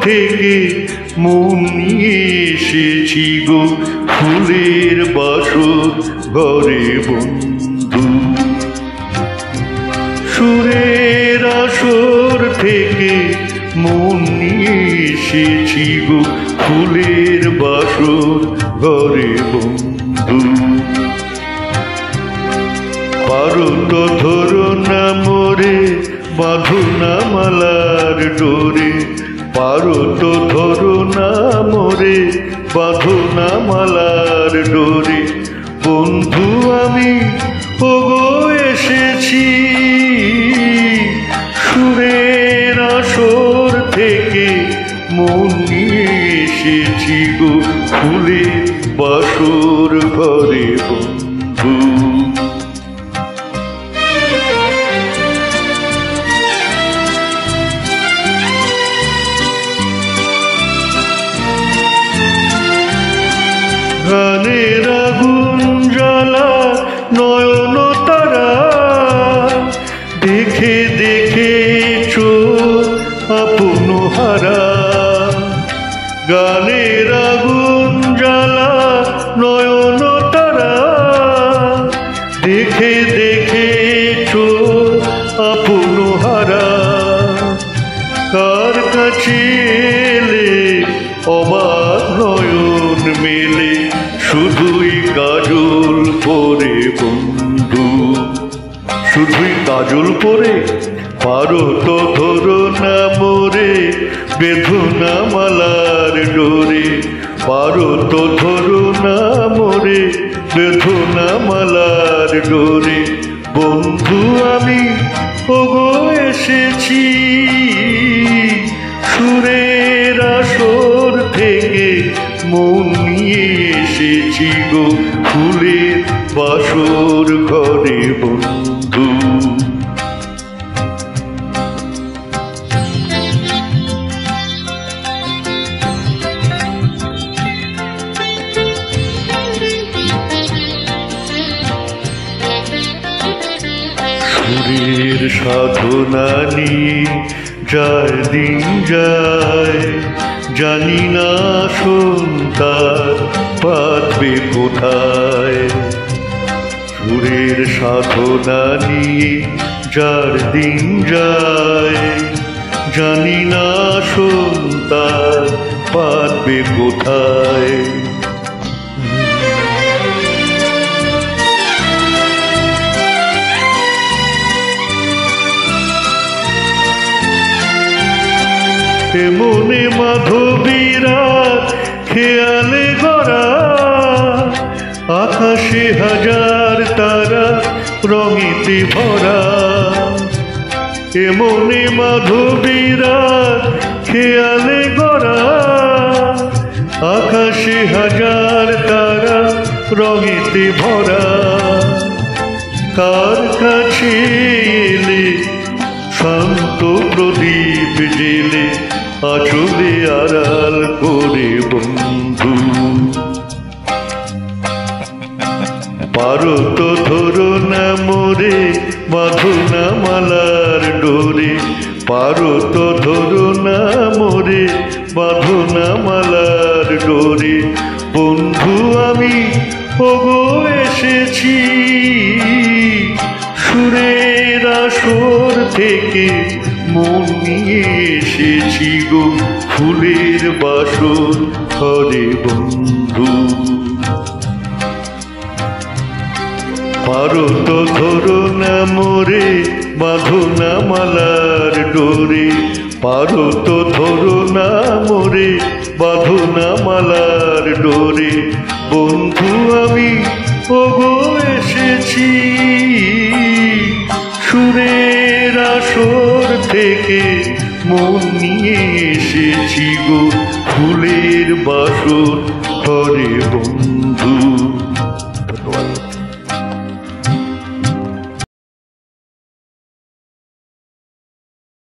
থেকে মন নিয়ে এসেছি গো ফুলের বাসর ঘরে বন্ধু। সুরের আসর থেকে মন নিয়ে এসেছি গো ফুলের বাসর ঘরে বন্ধু। পারো তো ধরো না মোরে বাঁধো না মালার ডোরে, পারো তো ধরো না মোরে বাঁধো না মালার ডোরে। বন্ধু আমি ওগো এসেছি সুরের আসর থেকে মন নিয়ে এসেছি গো ফুলের বাসর ঘরে বন্ধু। গানের আগুন জ্বালা নয়ন তারা, দেখে দেখে চোখ আপন হারা। গানের আগুন জ্বালা নয়ন তারা, দেখে দেখে চোখ আপন হারা। কার কাছে এলে অবাক নয়ন মেলে, শুধুই কাজল পরে বন্ধু, শুধুই কাজল পরে। পারো তো ধরো না মোরে বেঁধো না মালার ডোরে, পারো তো ধরো না মোরে বেঁধো না মালার ডোরে। বন্ধু আমি ওগো এসেছি সুরের আসর থেকে মন নিয়ে এসেছি গো ফুলের বাসর ঘরে বন্ধু। সুরের সাধনা নিয়ে যায় দিন যায়, জানি না সন্তার পাতবে কোথায়। সুরের সাধনা নিয়ে যার দিন যায়, জানি না সন্তার পাতবে কোথায়। মনে মাধবীরা খেয়ালে গড়া, আকাশে হাজার তারা রঙিতে ভরা। মনে মাধবীরা খেয়ালে গড়া, আকাশে হাজার তারা রঙিতে ভরা। কার কাছে এলে শান্ত প্রদীপ জেলে আঁচলে আড়াল করে বন্ধু। পারো তো ধরো না মোরে বাঁধো না মালার ডোরে, পারো তো ধরো না মোরে বাঁধো না মালার ডোরে। বন্ধু আমি ওগো এসেছি সুরের আসর থেকে মন নিয়ে এসেছি গো ফুলের বাসর ঘরে বন্ধু। পারো তো ধরো না মোরে বাঁধো না মালার ডোরে, পারো তো ধরো না মোরে বাঁধো না মালার ডোরে। বন্ধু আমি ওগো এসেছি সুরের আসর থেকে মন নিয়ে এসেছি গো ফুলের বাসর ঘরে বন্ধু। ধন্যবাদ।